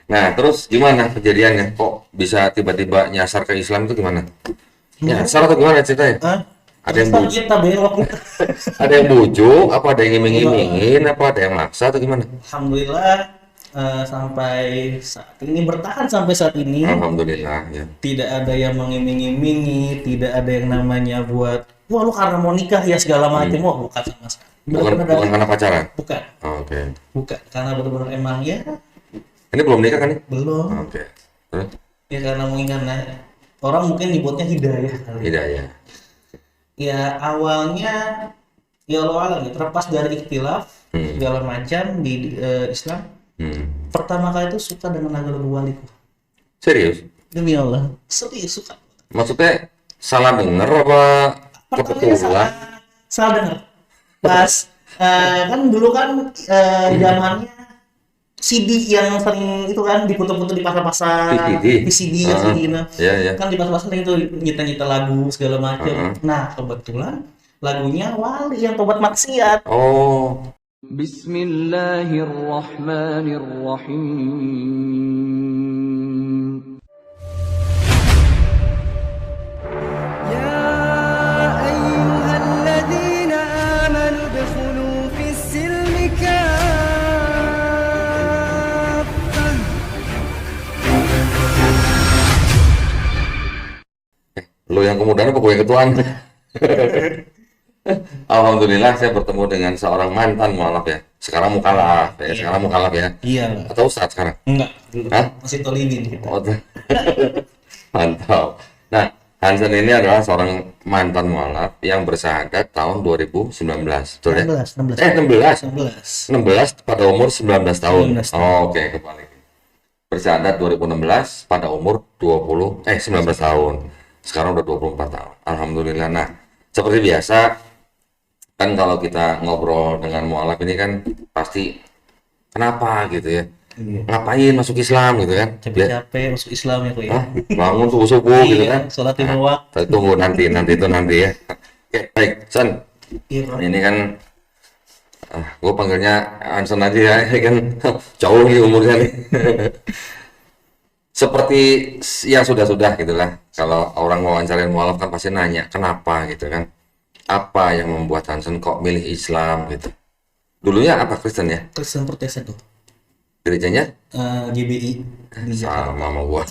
Nah, terus gimana kejadiannya? Kok bisa tiba-tiba nyasar ke Islam itu gimana? Nyasar atau gimana ceritanya? Hah? Ada yang Nyasar bujuk, kita belok. ada yang bujuk, apa ada yang Enggak. iming-imingin, apa ada yang maksa atau gimana? Alhamdulillah, sampai saat ini bertahan sampai saat ini Alhamdulillah ya. tidak ada yang mengiming-imingi, tidak ada yang namanya buat wah lu karena mau nikah ya segala macam. Wah, bukan sama sekali. Bukan Benar-benar bukan karena pacaran. bukan, Oke. bukan karena benar-benar emang ya Ini belum nikah kan nih? belum. Oke. Terus Ya karena mungkin karena orang mungkin nyebutnya hidayah kali. hidayah. Ya awalnya ya Allah alam ya, terlepas dari ikhtilaf segala macam di Islam. Hmm. Pertama kali itu suka dengan lagu-lagu waliku. Serius? Demi Allah, serius suka. Maksudnya salah denger apa Pertamanya kebetulan? salah dengar. Pas kan dulu kan zamannya CD yang sering itu kan diputar-putar di pasar-pasar, VCD. VCD ya CD nah. Iya, iya. Kan di pasar-pasar itu nyita-nyita lagu segala macam. Heeh. Nah, kebetulan lagunya Wali yang tobat maksiat. Oh, بسم الله الرحمن الرحيم يا أيها الذين آمنوا ادخلوا في السلم كافة lo yang kemudian apa gue yang ketuaan? Alhamdulillah saya bertemu dengan seorang mantan mualaf ya. Sekarang mukalaf ya. Sekarang mukalaf ya. Iya. Atau ustadz sekarang? Enggak, dulu Hah? masih tolibin kita. Oh, mantap. Nah, Hansen ini adalah seorang mantan mualaf yang bersyahadat tahun 2019. Betul ya? 16, 16. 16. 16. 16 pada umur 19 tahun. 19 tahun. Oh, oke, kebalik. Bersyahadat 2016 pada umur 19 tahun. Sekarang udah 24 tahun. Alhamdulillah. Nah, seperti biasa kan kalau kita ngobrol dengan mualaf ini kan pasti kenapa gitu ya. Iya. Ngapain masuk Islam gitu kan? Capek-capek masuk Islam ya kok ya. Hah? Bangun subuh-subuh gitu Iya, kan? sholat lima waktu. Tunggu nanti ya. Oke, baik, Son. Iya, Bro. Ini kan gue panggilnya Hansen aja ya, ini kan jauh nih umurnya nih. Seperti yang sudah-sudah gitulah. Kalau orang wawancarain mualaf kan pasti nanya kenapa gitu kan? Apa yang membuat Hansen kok milih Islam gitu? Dulunya apa Kristen ya? Kristen Protestan tuh. Gerejanya GBI di Jakarta. sama sama gua.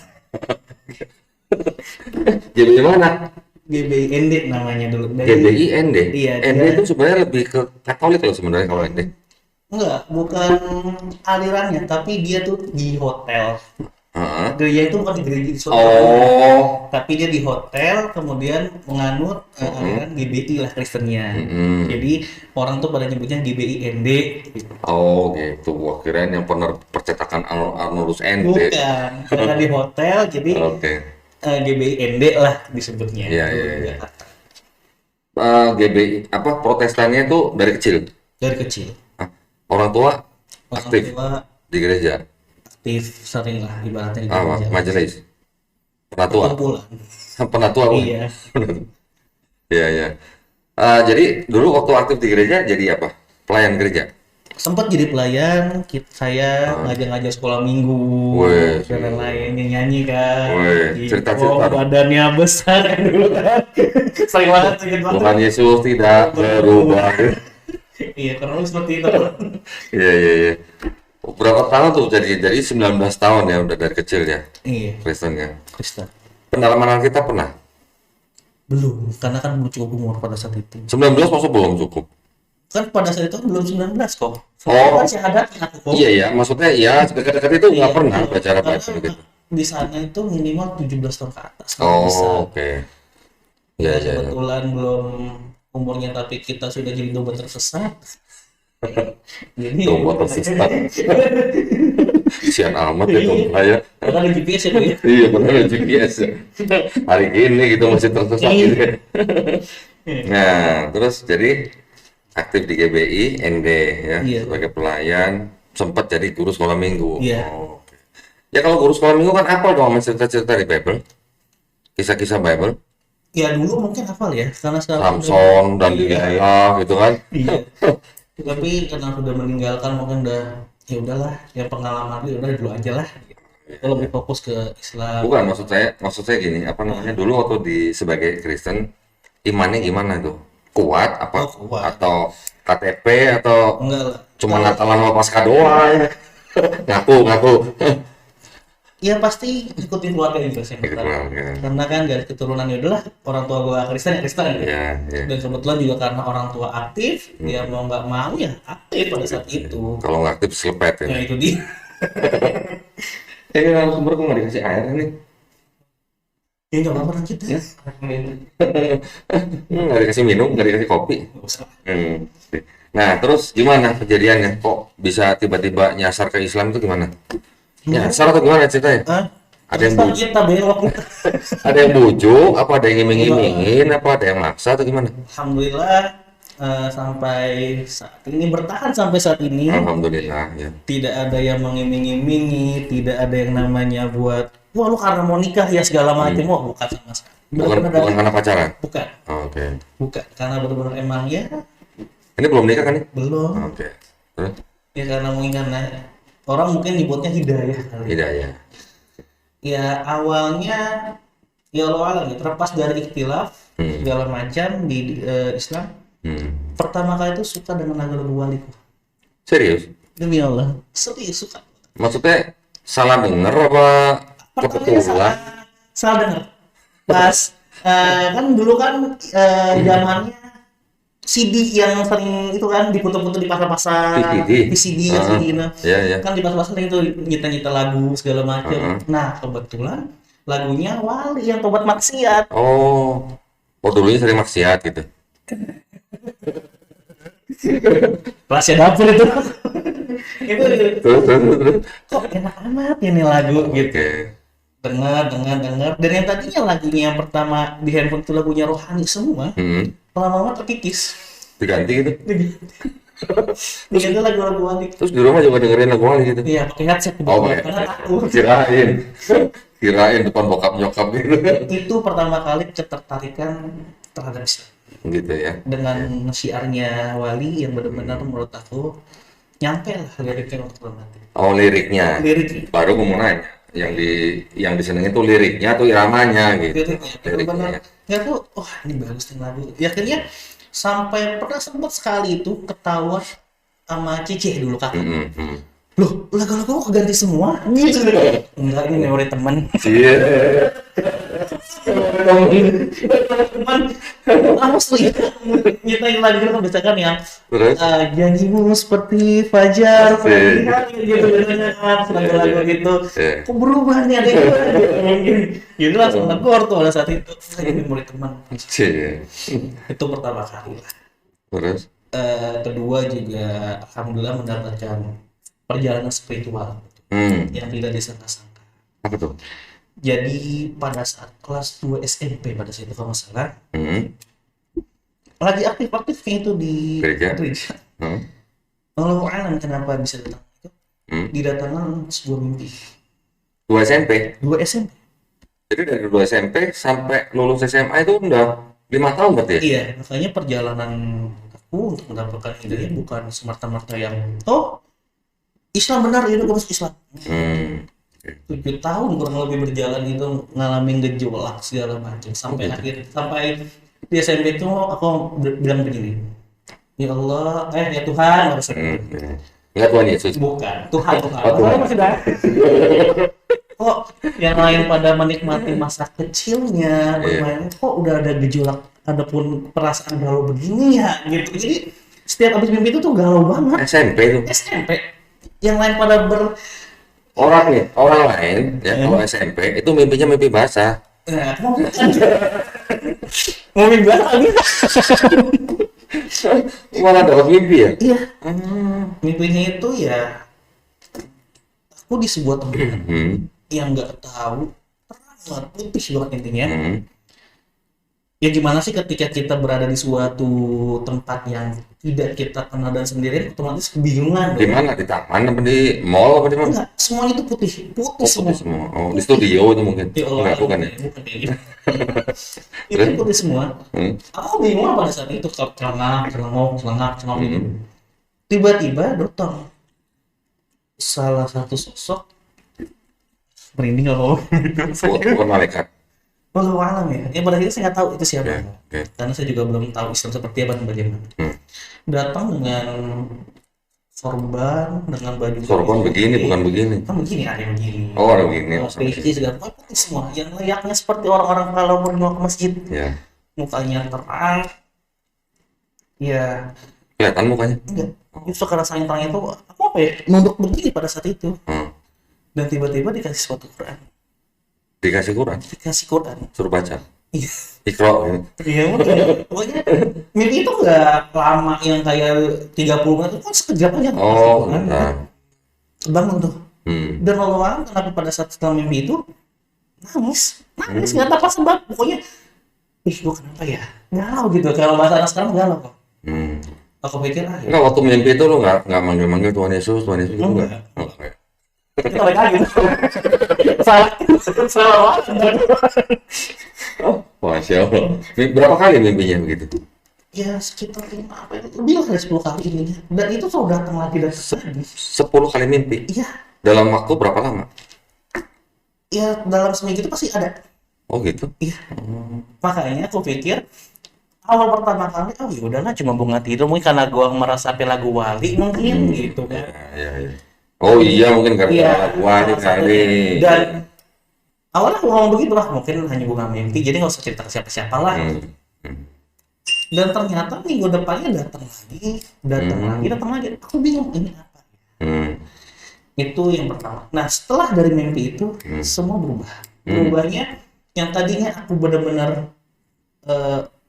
Jadi mana? GBI ND namanya dulu. GBI ND. Iya, ND dia- itu sebenarnya lebih ke Katolik loh sebenarnya kalau ND. Enggak, bukan alirannya, tapi dia tuh di hotel. Heeh. Gereja itu bukan di gereja di suatu Oh. tapi dia di hotel kemudian menganut aliran GBI lah Kristennya. Jadi orang tuh pada nyebutnya GBI ND. Gitu. Oh gitu. Gua kirain yang percetakan Arnolus ND. Bukan, karena di hotel jadi Oke. GBI ND lah disebutnya. Iya, Itu iya, di iya. Jakarta. GBI apa protestannya itu dari kecil. Dari kecil. Hah? Orang tua Orang aktif tua di gereja. aktif sering lah ibaratnya di Ah, gereja. majelis. Penatua. Kumpulan. Penatua. Bu. Iya. Iya, iya. Jadi dulu waktu aktif di gereja jadi apa? Pelayan gereja. Sempat jadi pelayan, saya ngajar-ngajar sekolah minggu Wih, dan lain-lain, nyanyi kan. Wih, Gitu. cerita-cerita dong. Badannya besar kan dulu kan. Sering banget sedikit banget. Tuhan Yesus tidak berubah. Iya, kurang lebih seperti itu. Iya, iya, iya. Berapa tahun tuh jadi 19 tahun ya udah dari kecil ya Iya, Kristen ya. Kristen. Pendalaman kita pernah. Belum, karena kan belum cukup umur pada saat itu. 19 masuk belum cukup. Kan pada saat itu belum 19 kok. Oh. Soalnya kan syahadatnya aku kok. Iya ya, maksudnya ya dekat-dekat itu nggak Iya, pernah iya. bicara Karena Bible gitu. di sana itu minimal 17 tahun ke atas kalau bisa. Oh, oke. Iya, iya, iya. Kebetulan belum umurnya tapi kita sudah jadi domba tersesat. Jadi Domba tersesat. Sian amat ya domba ya. karena ada GPS ya, Bu, ya. Iya benar ada GPS ya. Hari ini gitu masih tersesat gitu ya. Nah, terus jadi aktif di GBI ND ya Iya. sebagai pelayan, sempat jadi guru sekolah minggu. Iya. Oh, oke. Ya kalau guru sekolah minggu kan apa dong sama cerita-cerita di Bible? Kisah-kisah Bible, Ya dulu mungkin hafal ya, karena sekarang Samson dan Iya. Delilah gitu kan. Iya. Tapi karena sudah meninggalkan mungkin udah ya udahlah, yang pengalaman itu udah dulu aja lah. Kita lebih fokus ke Islam. Bukan, maksud saya gini, apa namanya, dulu waktu sebagai Kristen, imannya gimana tuh? Kuat apa? Oh, kuat. Atau KTP atau Enggak lah. cuma Natalan sama Paskah doang? Ngaku. Ya pasti ikutin keluarga juga sih. Ikut keluarga. Karena kan dari keturunan ya udahlah, orang tua gua Kristen ya Kristen. Iya, iya. Dan kebetulan juga karena orang tua aktif, dia mau nggak mau ya aktif pada saat itu. Kalau nggak aktif selepet Ya ya. itu dia. Sumber gue nggak dikasih air nih. Ya nggak apa-apa kita. Ya. Nggak dikasih minum, nggak dikasih kopi. Nggak usah. Nah, terus gimana kejadiannya? Kok bisa tiba-tiba nyasar ke Islam itu gimana? Nyasar atau gimana ceritanya? Hah? Ada yang Terus bujuk, kita belok. ada yang bujuk, apa ada yang iming-imingin, apa ada yang maksa atau gimana? Alhamdulillah sampai saat ini bertahan sampai saat ini. Alhamdulillah ya. Tidak ada yang mengiming-imingi, tidak ada yang namanya buat wah lu karena mau nikah ya segala macam. Wah, bukan sama sekali. Bukan karena pacaran. Bukan, Oke. bukan. Karena benar-benar emang ya Ini belum nikah kan nih? belum. Oke. Terus Ya karena mungkin karena orang mungkin nyebutnya hidayah kali. hidayah. Ya awalnya ya Allah alam ya, terlepas dari ikhtilaf segala macam di Islam. Pertama kali itu suka dengan lagu-lagu waliku. Serius? Demi Allah, serius suka. Maksudnya salah denger apa Pertamanya kebetulan? salah dengar. Pas kan dulu kan zamannya CD yang sering itu kan diputar-putar di pasar-pasar, VCD? VCD, Heeh. CD, nah. Iya, iya. Kan di pasar-pasar sering itu nyita-nyita lagu segala macam. Nah, kebetulan lagunya Wali yang tobat maksiat. Oh, dulunya sering maksiat gitu. Rahasia dapur itu. Itu Terus. kok enak amat ini lagu gitu. Oke. Dengar. Dan yang tadinya lagunya yang pertama di handphone itu lagunya rohani semua, lama-lama terkikis. Diganti gitu. Diganti lagu-lagu Wali. Terus di rumah juga dengerin lagu Wali gitu. Iya, pakai headset Oh, kebetulan. pakai. Karena takut. Kirain depan bokap nyokap gitu. Itu pertama kali ketertarikan terhadap Islam Gitu ya. dengan syiarnya Wali yang benar-benar menurut aku nyampe lah liriknya untuk bermati. Oh, liriknya. Liriknya. Baru gue mau nanya, yang disenengin tuh liriknya atau iramanya gitu. Liriknya benar-benar nggak tuh, wah ini bagus nih lagu. Ya akhirnya sampai pernah sempat sekali itu ketawa sama Cici dulu kakak. Loh, lagu-lagu kok ganti semua? Gitu. Enggak, ini memori teman. Iya. Teman, harus lihat. Nyetain lagu itu kan biasakan yang Terus? janjimu seperti fajar, Asik. gitu lagu-lagu gitu. Iya. Kok berubah nih ada yang gitu langsung negor tuh pada saat itu. Ini memori teman. Cie. Itu pertama kali lah. Terus? Kedua juga alhamdulillah mendapatkan perjalanan spiritual yang tidak disangka-sangka. Apa tuh? Jadi pada saat kelas 2 SMP pada saat itu kalau nggak salah, lagi aktif-aktifnya itu di Gereja? gereja. Hmm. Allah alam kenapa bisa datang itu? Didatangkan sebuah mimpi. 2 SMP? 2 SMP. Jadi dari 2 SMP sampai lulus SMA itu udah 5 tahun berarti ya? Iya, makanya perjalanan aku untuk mendapatkan hidayah bukan semerta-merta yang Islam benar, ya udah gue masuk Islam. 7 tahun kurang lebih berjalan itu ngalamin gejolak segala macam sampai di SMP itu aku bilang begini, ya Allah, ya Tuhan, harus Enggak Tuhan Yesus? bukan Tuhan. Oh, Tuhan. Masih dah. Kok yang lain pada menikmati masa kecilnya bermain, kok udah ada gejolak, ada pun perasaan galau begini ya gitu. Jadi setiap habis mimpi itu tuh galau banget. SMP itu. SMP yang lain pada Orang lain ya kalau SMP itu mimpinya mimpi basah. ngomongin banget bisa. Malah dapat mimpi ya? Iya. Mimpinya itu ya aku di sebuah tempat yang nggak tahu terang banget, putih banget intinya. Ya gimana sih ketika kita berada di suatu tempat yang tidak kita kenal dan sendirian, otomatis kebingungan Di dong. mana? Di taman apa di mall apa di mana? Enggak, semuanya itu putih semua. Semua. Oh, di studio itu mungkin. Ya Allah, Enggak, bukan ya? bukan kayak gitu. Itu putih semua. Aku bingung pada saat itu, celengak gitu. Tiba-tiba datang salah satu sosok merinding kalau Bukan malaikat. Wallahu alam ya. Ya pada akhirnya saya nggak tahu itu siapa. Oke, oke. Karena saya juga belum tahu Islam seperti apa dan bagaimana. Datang dengan sorban, dengan baju Sorban begini, bukan begini. kan begini, ada yang begini. Oh, ada begini. Peci segala macam putih semua. Yang layaknya seperti orang-orang kalau mau ke masjid. Ya. Mukanya terang. Ya, Kelihatan mukanya. enggak. Justru karena saking terang itu, aku apa ya, nunduk begini pada saat itu. Hmm. Dan tiba-tiba dikasih suatu Quran. Dikasih Quran, Dikasih Quran. suruh baca. Iya. Iqra ini. Iya, pokoknya mimpi itu nggak lama yang kayak 30 menit itu kan sekejap aja. Oh, Kan? bentar. Bangun tuh. Hmm. Dan Allah kenapa pada saat setelah mimpi itu nangis nggak tahu apa sebab, pokoknya ih gua kenapa ya, galau gitu, kalau bahasa anak sekarang galau kok. Hmm. Aku pikir ya Enggak, waktu mimpi itu lu nggak manggil-manggil Tuhan Yesus gitu enggak? Enggak. kita balik lagi salah banget. Oh, Masya Allah. Berapa kali mimpinya begitu? Ya sekitar 5 apa itu, lebih dari 10 kali ini, dan itu selalu datang lagi dan lagi. 10 kali mimpi. Iya, Dalam waktu berapa lama? ya dalam seminggu itu pasti ada. Oh gitu. Iya. Makanya aku pikir awal pertama kali, oh ya udahlah cuma bunga tidur, mungkin karena gua meresapi lagu Wali mungkin gitu kan. Ya. Oh iya, mungkin karena Iya. wah ini kali. Dan awalnya aku ngomong begitu lah, mungkin hanya bunga mimpi, jadi nggak usah cerita ke siapa-siapa lah. Dan ternyata minggu depannya datang lagi. Aku bingung ini apa. Itu yang pertama. Nah setelah dari mimpi itu semua berubah. Berubahnya yang tadinya aku benar-benar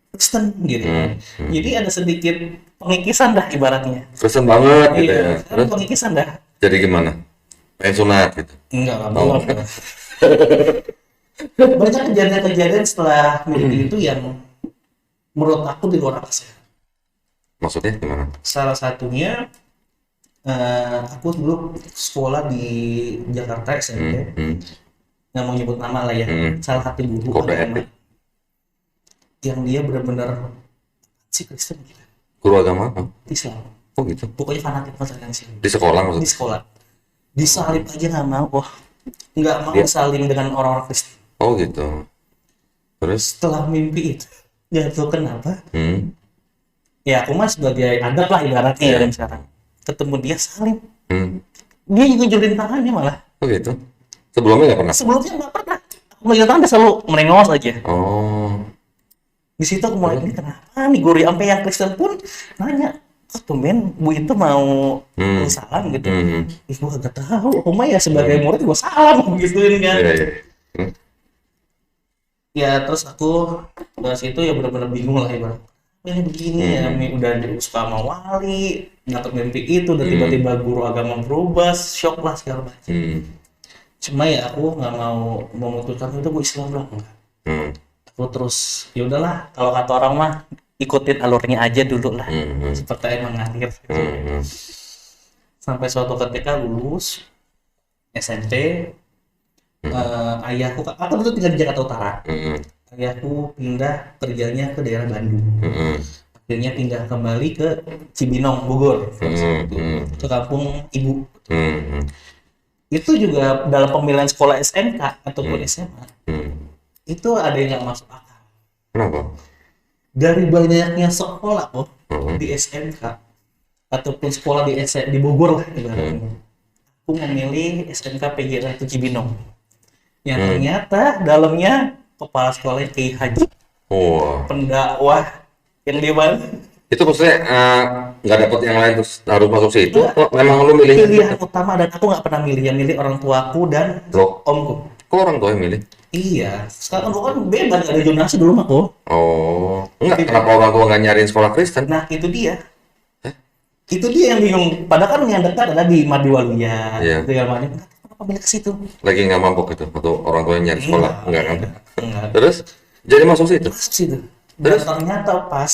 Kristen gitu. Jadi ada sedikit pengikisan dah ibaratnya. Kristen banget gitu Iya, ya. sekarang Terus pengikisan dah. jadi gimana? Pengen sunat gitu. Enggak lah, Oh. belum. Banyak kejadian-kejadian setelah mimpi itu yang menurut aku di luar akal sehat. Maksudnya gimana? Salah satunya aku dulu sekolah di Jakarta SMP, nggak mau nyebut nama lah ya, salah satu guru Kode agama etik. yang dia benar-benar si Kristen gitu, Guru agama apa? Islam, Oh gitu. pokoknya fanatik masalah Islam. Di sekolah Di maksudnya? sekolah disalib aja nggak mau, nggak mau Dia- salim dengan orang-orang Kristen. Oh gitu. Terus? Setelah mimpi itu, nggak tahu kenapa, Hmm. ya aku mah sebagai adat lah ibaratnya ya, Iya. dan sekarang ketemu dia salim, Hmm. dia juga jolin tangannya malah. Oh gitu. Sebelumnya nggak pernah? Sebelumnya nggak pernah, aku megang tangan dia selalu melengos aja. Oh. Di situ aku mulai, ini kenapa nih guru sampai yang Kristen pun nanya, kok tumben Bu itu mau salam gitu. Ih gua kagak tahu, aku mah ya sebagai murid gua salam gituin kan. Iya, iya. Hmm. Ya terus aku dari situ ya benar-benar bingung lah ibarat. Ini begini ya, udah suka sama wali, dapat mimpi itu, dan tiba-tiba guru agama berubah, shock lah segala macam. Cuma ya aku nggak mau memutuskan itu gue Islam lah, enggak. Aku terus ya udahlah, kalau kata orang mah ikutin alurnya aja dulu lah, seperti air mengalir. Sampai suatu ketika lulus SMP, ayahku, aku dulu tinggal di Jakarta Utara. Ayahku pindah kerjanya ke daerah Bandung. Akhirnya pindah kembali ke Cibinong, Bogor, ke kampung ibu. Itu juga dalam pemilihan sekolah SMK ataupun SMA, itu ada yang nggak masuk akal. Kenapa? Dari banyaknya sekolah di SMK ataupun sekolah di Bogor lah ibaratnya, aku memilih SMK PG 1 Cibinong yang ternyata dalamnya kepala sekolahnya Kiai Haji, Oh. pendakwah yang di mana Itu maksudnya nggak dapat yang lain terus harus masuk situ? Oh, memang lu milih? pilihan utama, dan aku nggak pernah milih, yang milih orang tuaku dan Loh, omku. kok orang tua yang milih? Iya, sekarang aku kan bebas, nggak ada zonasi dulu mah kok. Oh, enggak. Kenapa orang tua nggak nyariin sekolah Kristen? Nah itu dia. Itu dia yang bingung. Padahal kan yang dekat ada di Madiwaluya, Iya. segala macam. Kenapa pilih ke situ? Lagi nggak mampu gitu? Atau orang tua yang nyari sekolah? Enggak kan? Enggak. Terus jadi masuk situ? Masuk situ. Dan ternyata pas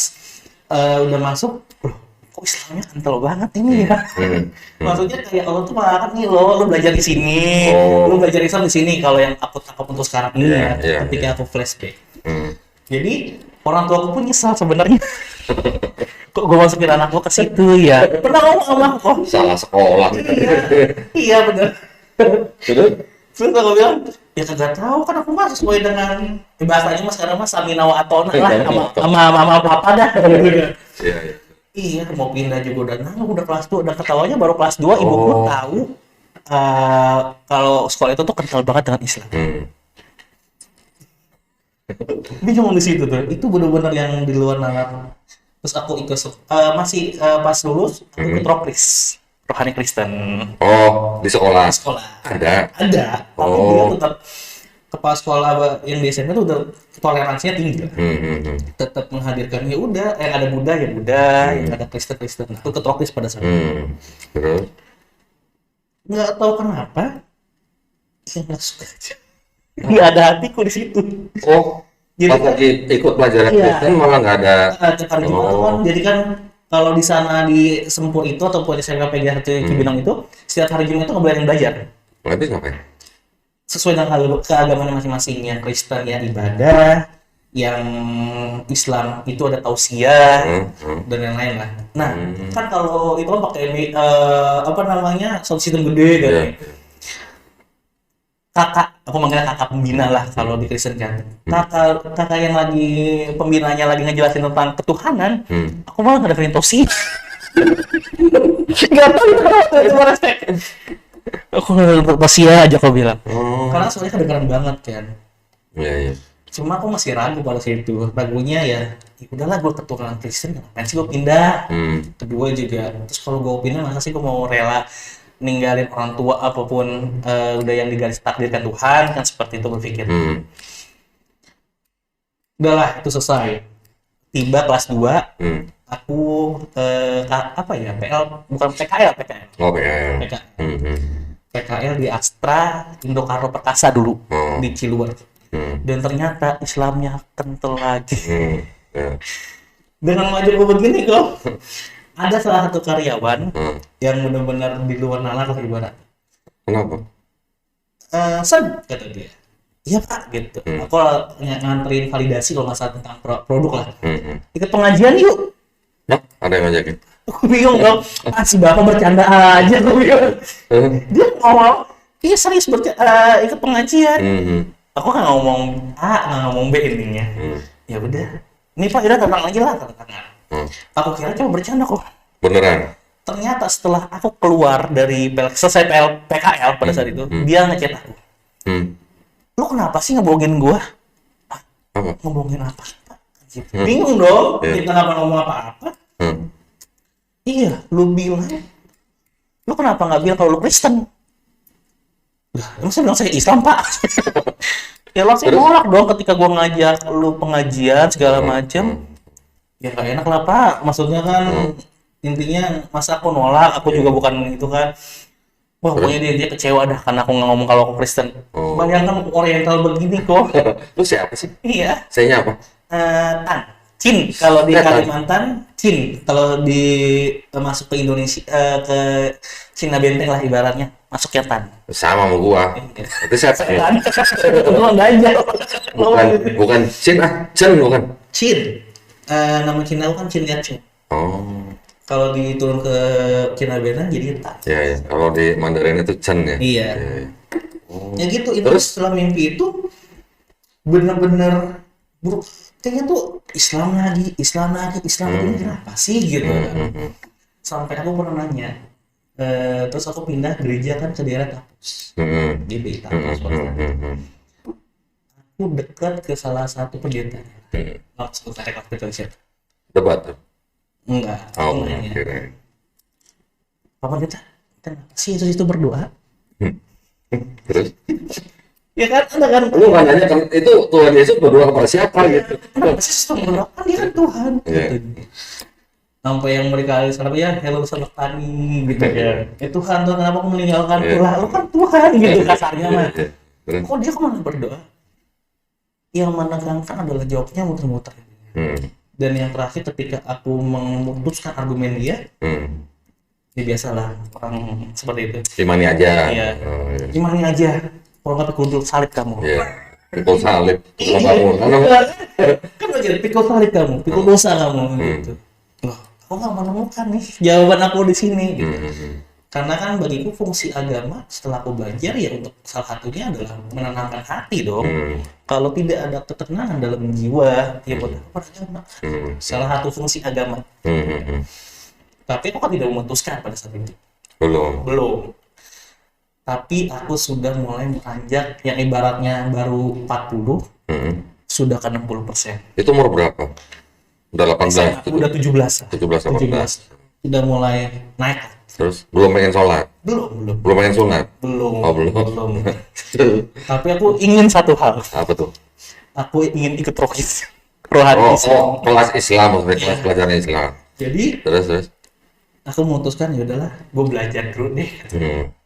udah masuk, loh, kok Islamnya kental banget ini ya? Maksudnya kayak Allah tuh malah nih lo belajar di sini, lo belajar Islam di sini. Kalau yang aku tangkap untuk sekarang ini Iya, ya, iya, ketika aku flashback. Hmm. Jadi orang tua aku pun nyesal sebenarnya. Kok gue masukin anak gue ke situ ya? Pernah ngomong sama aku kok. Salah sekolah. Iya bener. Terus? Terus aku bilang, ya kagak tahu kan aku mah sesuai dengan bahasanya mas sekarang mas samina wa atona lah sama papa dah. Iya, iya. Iya mau pindah juga udah udah kelas 2 udah ketawanya baru kelas 2 ibuku tahu kalau sekolah itu tuh kental banget dengan Islam. Bingung di situ tuh. Itu benar-benar yang di luar nalar. Terus aku ikut masih pas lulus aku ikut Rokris, Rohani Kristen. Oh, di sekolah. Sekolah. Ada. Tapi Oh. dia tetap kepala sekolah yang di SMP tuh udah toleransinya tinggi. Tetap menghadirkan ya udah yang ada Buddha ya Buddha, yang ada Kristen. Aku ikut Rokris pada saat itu. Terus? Nggak tahu kenapa ya nggak suka aja. Nggak ada hatiku di situ. Oh, Jadi pas lagi ikut pelajaran Iya. Kristen malah nggak ada. cekar gimana kan jadi kan kalau di sana di Sempur itu ataupun di SMP PGH Cibinong itu setiap hari Jumat itu nggak boleh belajar Berarti ngapain? sesuai dengan keagamaan masing-masing. Yang Kristen ya ibadah, yang Islam itu ada tausiah dan yang lain lah. Nah kan kalau itu kan pakai apa namanya sound system gede kan. Iya. Kakak, aku manggilnya kakak pembina lah kalau di Kristen kan. Kakak yang lagi pembinanya lagi ngejelasin tentang ketuhanan, aku malah ngedengerin tosi. Gak tahu kenapa itu respect. Aku ngedengerin tosi aja kau bilang. Karena soalnya kedengeran banget kan. Iya, iya. Cuma aku masih ragu pada situ. Ragunya ya udahlah gue keturunan Kristen, ngapain sih gue pindah? Kedua juga, terus kalau gue pindah masa sih gue mau rela ninggalin orang tua apapun udah yang digaris takdirkan Tuhan kan seperti itu berpikir. Udahlah itu selesai. Tiba kelas 2 aku apa ya PL bukan PKL Oh, ya. PKL di Astra Indokaro Perkasa dulu di Ciluar. Dan ternyata Islamnya kental lagi. Ya. Dengan maju gue begini kok. Ada salah satu karyawan yang benar-benar di luar nalar lah ibarat. Kenapa? Sen, kata dia. Iya pak, gitu. Aku nganterin validasi kalau nggak salah tentang produk lah. Ikut pengajian yuk. Nah, ada yang ngajakin. Aku bingung dong. Si bapak bercanda aja. Aku bingung. Dia ngomong, iya serius ikut pengajian. Aku kan ngomong A, nggak ngomong B intinya. Ya udah. Ini pak, udah tenang lagi lah. Aku kira cuma bercanda kok. Beneran? Ternyata setelah aku keluar dari selesai PKL pada saat itu, dia ngechat aku. Lu kenapa sih ngebohongin gua? Apa? Ngebohongin apa? Bingung dong, Iya. kita nggak ngomong apa-apa. Iya, lu bilang. Lu kenapa nggak bilang kalau lu Kristen? Lah, emang saya bilang saya Islam, Pak. Ya langsung nolak dong ketika gua ngajak lu pengajian segala macam. Ya nggak enak lah Pak, maksudnya kan intinya masa aku nolak, aku juga bukan itu kan. Wah pokoknya dia kecewa dah karena aku nggak ngomong kalau aku Kristen. Bayangkan Oriental begini kok. Lu siapa sih? Iya, Saya apa? Tan, Cin kalau di Tan. Kalimantan, Cin kalau di masuk ke Indonesia ke Cina Benteng lah ibaratnya masuknya Tan. Sama sama gua. Itu siapa ya? Tan, itu aja. Bukan Cin Cen bukan. Cin, nama Cina aku kan Cin Yatsen. Oh. Kalau diturun ke Cina Benteng jadi Tan. Ya, ya. Kalau di Mandarin itu Cen ya. Iya. Ya, ya. Ya gitu, itu Terus? setelah mimpi itu bener-bener buruk. Kayaknya tuh Islam lagi, ini kenapa sih gitu kan. Sampai aku pernah nanya, terus aku pindah gereja kan ke daerah kampus, di BI kampus. Aku dekat ke salah satu pendeta. Nggak sebut merek waktu itu siapa? Debat tuh. Enggak, Oh, aku nanya. kirain. Pak Pendeta, kenapa sih Yesus itu berdoa? Terus? Ya kan, ada kan? Lu nggak nanya kan itu Tuhan Yesus berdoa kepada siapa gitu? Kenapa sih Yesus berdoa? Kan dia kan Tuhan. Iya. Gitu. Sampai yang mereka salah ya, hello sahabat tani gitu ya. Tuhan Tuhan kenapa aku meninggalkan Iya. lah? Lu kan Tuhan gitu kasarnya mah. Iya. Terus? Kok dia kemana berdoa? Yang menegangkan adalah jawabnya muter-muter. Dan yang terakhir ketika aku memutuskan argumen dia, ya biasalah orang seperti itu. Imani aja. Iya. Oh, iya. Imani aja, kalau nggak kudul salib kamu. Iya. Pikul salib. Kalau kamu, Kan bagian pikul salib kamu, pikul dosa kamu gitu. Loh, aku nggak menemukan nih jawaban aku di sini gitu. Karena kan bagiku fungsi agama setelah aku belajar ya untuk salah satunya adalah menenangkan hati dong. Kalau tidak ada ketenangan dalam jiwa, ya buat apa agama? Salah satu fungsi agama. Tapi aku kan tidak memutuskan pada saat itu. Belum. Tapi aku sudah mulai beranjak yang ibaratnya baru 40, sudah ke 60%. Itu umur berapa? Udah 18? Udah 17. 17, 18. Udah mulai naik. Terus belum pengen sholat? Belum. Belum pengen sunat? Belum. Oh, belum. Tapi aku ingin satu hal. Apa tuh? Aku ingin ikut rohani Islam. Kelas Islam maksudnya, kelas pelajaran Islam. Jadi Terus. aku memutuskan ya udahlah, gue belajar dulu deh.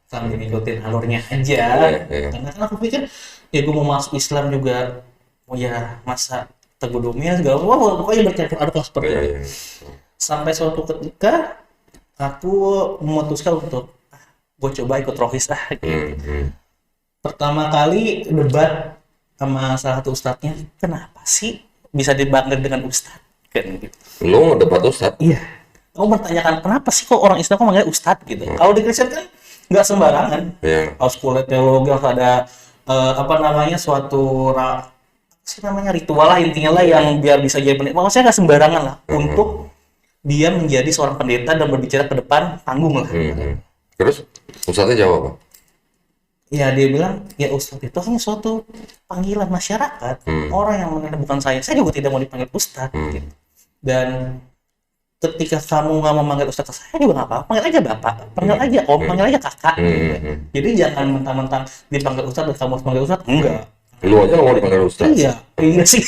Sambil ngikutin alurnya aja. Karena kan aku pikir ya gue mau masuk Islam juga, oh ya masa tegudumnya segala pokoknya bercampur aduk seperti itu. Sampai suatu ketika aku memutuskan untuk gue coba ikut rohis Pertama kali debat sama salah satu ustadznya, kenapa sih bisa dipanggil dengan ustadz? Kan gitu. Lu ngedebat ustadz? Iya. Aku bertanyakan kenapa sih kok orang Islam kok manggil ustadz gitu. Kalau di Kristen kan nggak sembarangan. Harus kuliah teologi, harus ada suatu ritual lah intinya lah yang biar bisa jadi pendeta. Maksudnya nggak sembarangan lah untuk dia menjadi seorang pendeta dan berbicara ke depan panggung lah. Terus ustadznya jawab apa? Ya dia bilang ya ustadz itu hanya suatu panggilan masyarakat. Orang yang mengenal bukan saya juga tidak mau dipanggil ustadz gitu. Dan ketika kamu nggak mau manggil ustadz saya juga nggak apa-apa, panggil aja bapak, panggil aja om, panggil aja kakak gitu. Jadi jangan mentang-mentang dipanggil ustadz dan kamu harus panggil ustadz, enggak. Lu aja nggak mau dipanggil ustadz? Iya sih.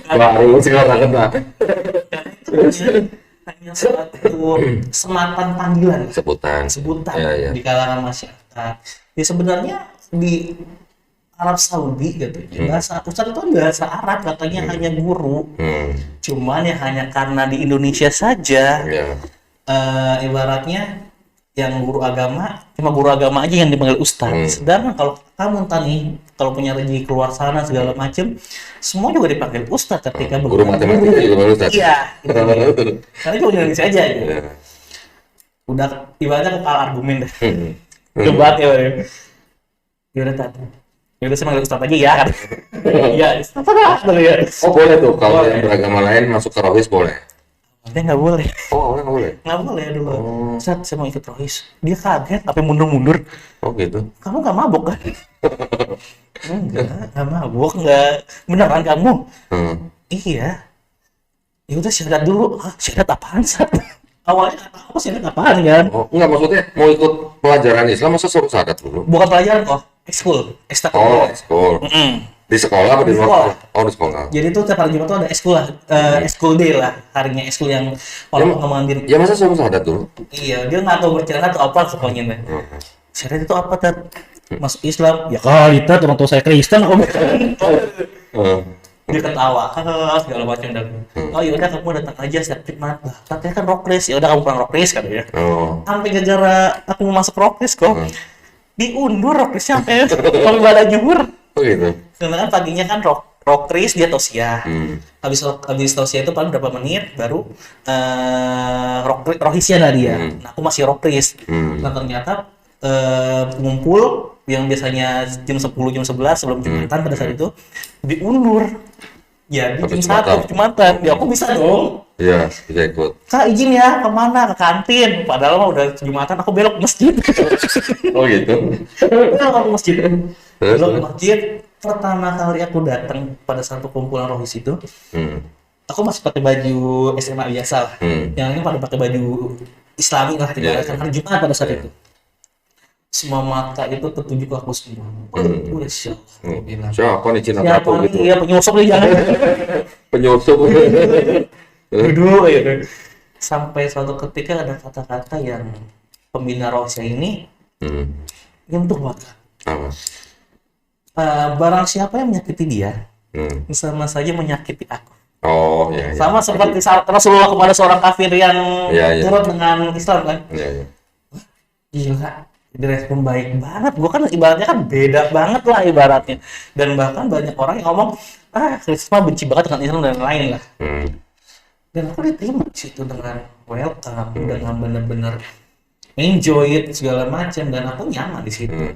Baru sekarang kena. Hanya suatu sematan panggilan, sebutan Ya. di kalangan masyarakat. Ya sebenarnya di Arab Saudi gitu, bahasa ustadz itu bahasa Arab katanya hanya guru. Cuman ya hanya karena di Indonesia saja, ibaratnya yang guru agama cuma guru agama aja yang dipanggil ustadz. Sedangkan kalau kamu nih kalau punya rezeki keluar sana segala macem, semua juga dipanggil ustadz ketika guru matematika juga panggil ustadz. Iya, karena cuma di Indonesia aja gitu. Udah ibaratnya aku kalah argumen deh. Debat ya. Yaudah tadi. Yaudah saya manggil ustadz aja ya kan. Iya, ustadz ya. Oh boleh tuh, kalau yang beragama lain masuk ke rohis boleh? Dia nggak boleh. Oh nggak boleh? Nggak boleh dulu. Ustadz saya mau ikut rohis. Dia kaget, tapi mundur-mundur. Oh gitu? Kamu nggak mabok kan? Nggak mabok, nggak. Beneran kamu? Iya. Ya udah syahadat dulu. Syahadat apaan, Sat? Awalnya nggak tahu syahadat apaan kan? Oh enggak, maksudnya mau ikut pelajaran Islam masa suruh syahadat dulu? Bukan pelajaran kok, ekskul, Oh, ekskul. Di sekolah apa di luar? Oh, di sekolah. Jadi tuh tiap hari Jumat tuh ada ekskul lah, ekskul day lah, harinya ekskul yang orang pengembangan diri. Ya masa suruh syahadat dulu? Iya, dia nggak tahu bercerita atau apa pokoknya. Syahadat itu apa, Tat? Masuk Islam? Ya kali, Tat, orang tua saya Kristen kok. Dia ketawa, segala macam dan oh ya udah kamu datang aja setiap Jumat. Katanya kan rockris, ya udah kamu pulang rockris katanya. Sampai gara-gara aku mau masuk rockris kok diundur rockrisnya sampai kalau ibadah zuhur. Oh gitu. Karena kan paginya kan rockris dia tausiah. Habis tausiah itu paling berapa menit baru rohisnya lah dia. Nah aku masih rockris. Nah ternyata ngumpul yang biasanya jam 10 jam 11 sebelum Jumatan pada saat itu diundur. Ya di jam 1 Jumatan. Ya aku bisa dong. Iya, bisa ikut. Kak izin ya kemana? Ke kantin. Padahal mah udah Jumatan aku belok ke masjid. Oh gitu. Belok ke masjid. Belok ke masjid. Pertama kali aku datang pada satu kumpulan rohis itu, aku masih pakai baju SMA biasa lah. Yang ini pada pakai baju Islami lah, hari Jumat pada saat itu. Semua mata itu tertuju ke aku semua. Siapa nih Cina tato gitu? Iya, penyusup nih jangan. Penyusup. Duduk gitu. Sampai suatu ketika ada kata-kata yang pembina rohis ini yang tuh maka. Barang siapa yang menyakiti dia, sama saja menyakiti aku. Oh iya. Sama seperti Rasulullah kepada seorang kafir yang turut dengan Islam kan. Iya. Gila, direspon baik banget. Gue kan ibaratnya kan beda banget lah ibaratnya. Dan bahkan banyak orang yang ngomong, Kristus mah benci banget dengan Islam dan lain lah. Dan aku diterima di situ dengan welcome, dengan benar-benar enjoy it segala macam, dan aku nyaman di situ.